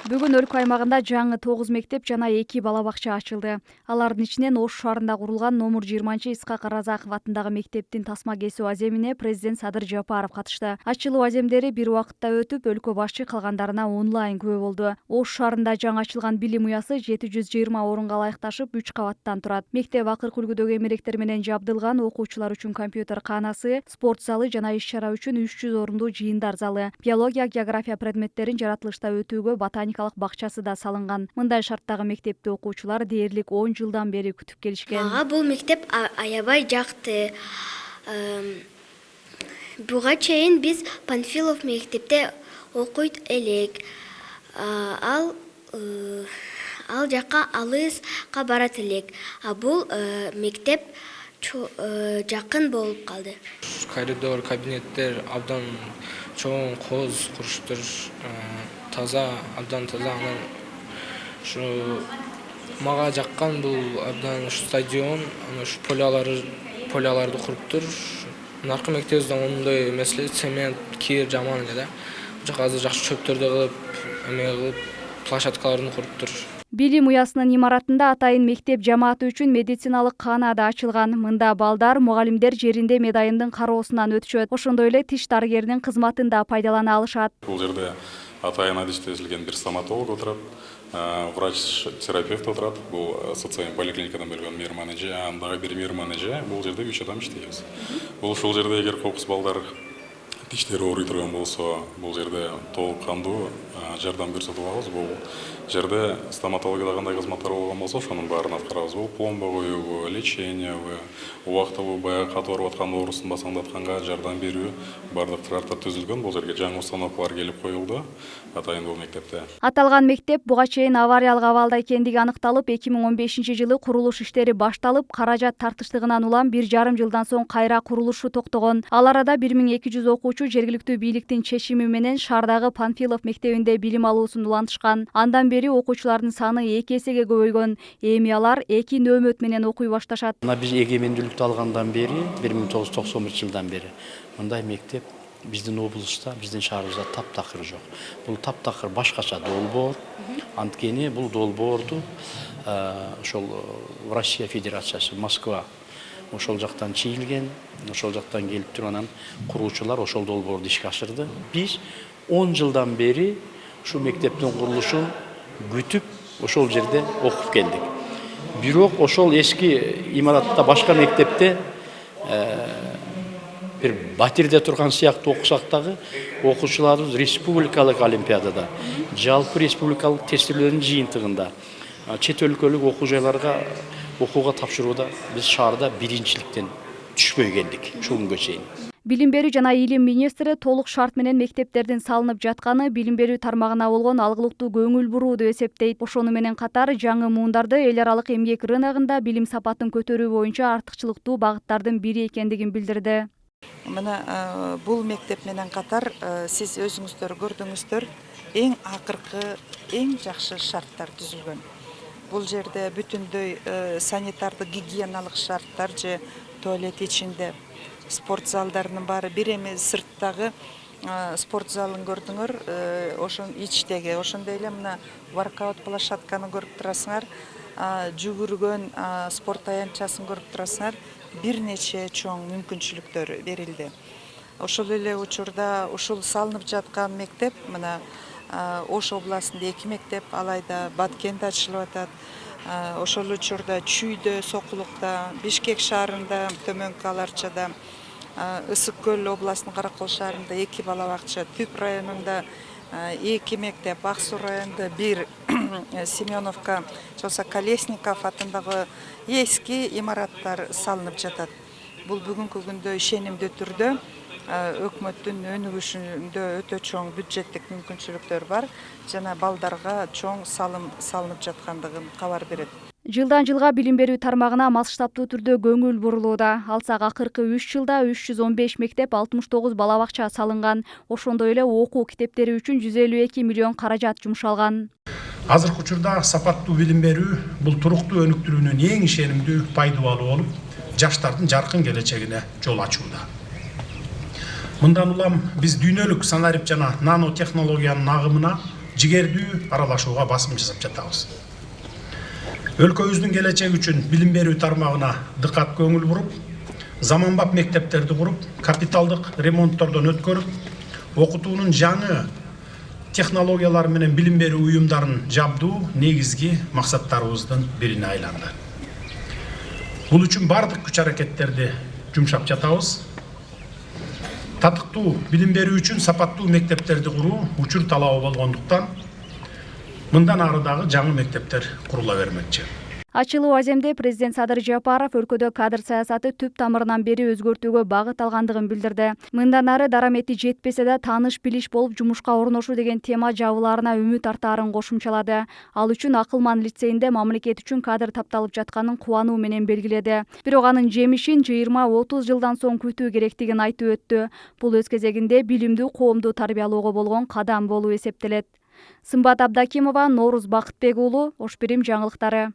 Бүгүн өлкө аймагында жаңы 9 мектеп жана 2 бала бакча ачылды. Алардын ичинен Ош шаарында курулган номер 20 Исхак Разаков атындагы мектептин тасма кесүү аземине президент Садыр Жапаров катышты. Ачылуу аземдери бир убакытта өтүп, өлкө башчы калгандарына онлайн күбө болду. Ош шаарында жаңы ачылган билим уясы 720 орунга ылайыкташып 3 кабаттан турат. Мектеп акыркы үлгүдөгү эмеректер менен жабдылган, окуучулар үчүн компьютер каанасы, спорт залы жана иш-чара үчүн 300 орундуу жыйындар залы, биология, география предметтерин жаратылышта өтүүгө ботаникалык бакчасы да салынган. Мындай шарттагы мектепти окуучулар дээрлик 10 жылдан бери күтүп келишкен. Мага бул мектеп аябай жакты. Буга чейин биз Панфилов мектепте окуйт элек. Ал жакка алыска барат элек. Бул мектеп жакын болуп калды. Коридор, кабинеттер абдан чоң, коз куруштур, таза, абдан таза. Анан ушу мага жаккан бул абдан стадион, ушу поляларды куруптур. Наркы мектебибизде ондой эмес, цемент, кир жаман эле да. Бул жак азыр жакшы чөптөрдү кылып, площадкаларын куруптур. Билим уясынын имаратында атайын мектеп жамааты үчүн медициналык каана да ачылган. Мында балдар, мугалимдер жеринде медайындын кароосунан өтүшөт. Ошондой эле тиш дарыгеринин кызматын да пайдалана алышат. Бул жерде атайын адистетилген бир стоматолог отурат, врач-терапевт отурат. Бул социальный поликлиникадан берген мейрман эже, андагы бир мейрман эже. Бул жерде 3 адам иштейбиз. Бул ушул жерде эгер кокус балдар тиштери ооруй турган болсо, бул жерде толук кандуу жардам көрсөтүп алабыз. Бул жерде стоматологияда кандай кызматтар болгон болсо, ошонун баарын аткарабыз. Бул пломба коюу, лечениябы, убактылуу баягы катып барып аткан оорусун басаңдатканга жардам берүү бардык шарттар түзүлгөн. Бул жерге жаңы установкалар келип коюлду атайын бул мектепте. Аталган мектеп буга чейин авариялык абалда экендиги аныкталып, 2015-жылы курулуш иштери башталып, каражат тартыштыгынан улам 1,5 жылдан соң кайра курулушу токтогон. Ал арада 1200 окуучу жергиликтүү бийликтин чечими менен шаардагы Панфилов мектебинде билим алуусун улантышкан. Андан бери окуучулардын саны 2 эсеге көбөйгөн. Эми алар 2 нөөмөт менен окуй башташат. Биз эгемендүүлүктү алгандан бери, 1991-жылдан бери мындай мектеп биздин облуста, биздин шаарыбызда таптакыр жок. Бул таптакыр башкача долбоор. Анткени бул долбоорду ошол Россия Федерациясы, Москва ошол жактан чийилген, ошол жактан келип туруп анан куруучулар ошол долбоорду ишке ашырды. Биз 10 жылдан бери ушу мектептин курулушун күтүп, ошол жерде окуп келдик. Бирок ошол эски имаратта башка мектепте бир батирде турган сыяктуу окусак дагы окуучуларыбыз республикалык олимпиадада, жалпы республикалык тестилөөнүн жыйынтыгында, чет өлкөлүк окуу жайларга окууга тапшырууда биз шаарда биринчиликтен түшпөй келдик ушул күнгө чейин. Билим берүү жана илим министри толук шарт менен мектептердин салынып жатканы билим берүү тармагына болгон алгылыктуу көңүл буруу деп эсептейт. Ошону менен катар жаңы муундарды эл аралык эмгек рыногунда билим сапатын көтөрүү боюнча артыкчылыктуу багыттардын бири экендигин билдирди. Мына бул мектеп менен катар сиз өзүңүздөр көрдүңүздөр, эң акыркы, эң жакшы шарттар түзүлгөн. Бул жерде бүтүндөй санитардык гигиеналык шарттар же туалет ичинде спорт залдарынын баары бир эми сырттагы спорт залын көрдүңөр, ошон ичтеги, ошондой эле мына воркаут площадканы көрүп турасыңар, жүгүргөн спорт таянчасын көрүп турасыңар, бир нече чоң мүмкүнчүлүктөр берилди. Ошол эле учурда ушул салынып жаткан мектеп мына Ош областында 2 мектеп, алайда Баткенде ачылып атат. Ошол учурда Чүйдө, Сокулукта, Бишкек шаарында, Төмөнкү Аларчада, Ысык Көл областынын Каракол шаарында 2 бала бакча, Түп районунда 2 мектеп, Ак Суу районунда 1, Семеновка, Жоса Колесников атындагы эски имараттар салынып жатат. Бул бүгүнкү күндө ишенимдүү түрдө өкмөттүн өнүгүшүндө өтө чоң бюджеттик мүмкүнчүлүктөр бар жана балдарга чоң салынып жаткандыгын кабар берет. Жылдан жылга билим берүү тармагына масштабтуу түрдө көңүл бурулууда. Алсак акыркы 3 жылда 315 мектеп, 69 бала бакча салынган. Ошондой эле окуу китептери үчүн 152 миллион каражат жумшалган. Азыркы учурда сапаттуу билим берүү бул туруктуу өнүктүрүүнүн эң ишенимдүү пайдалуу болуп, жаштардын жаркын келечегине жол ачууда. Мындан улам биз дүйнөлүк санарип жана нанотехнологиянын агымына жигердүү аралашууга басым жасап жатабыз. Өлкөбүздүн келечеги үчүн билим берүү тармагына дыкат көңүл буруп, заманбап мектептерди куруп, капиталдык ремонттордон өткөрүп, окутуунун жаңы технологиялары менен билим берүү уюмдарын жабдуу негизги максаттарыбыздын бирине айланды. Бул үчүн бардык күч аракеттерди жумшап жатабыз. Татыктуу билим берүү үчүн сапаттуу мектептерди куруу учур талабы болгондуктан мындан ары дагы жаңы мектептер курула бермекчи. Ачылуу аземде президент Садыр Жапаров өлкөдө кадр саясаты түп тамырынан бери өзгөртүүгө багыт алгандыгын билдирди. Мындан ары дарамети жетпесе да тааныш билиш болуп жумушка орношуу деген тема жабылаарына үмүт артаарын кошумчалады. Ал үчүн Акылман лицейинде мамлекет үчүн кадр тапталып жатканын кубануу менен белгиледи. Бирок анын жемишин 20-30 жылдан соң күтүү керектигин айтып өттү. Бул өз кезегинде билимдүү коомду тарбиялоого болгон кадам болуп эсептелет. Сымбат Абдакимова, Норуз Бакытбек уулу, Ош Бирим жаңылыктары.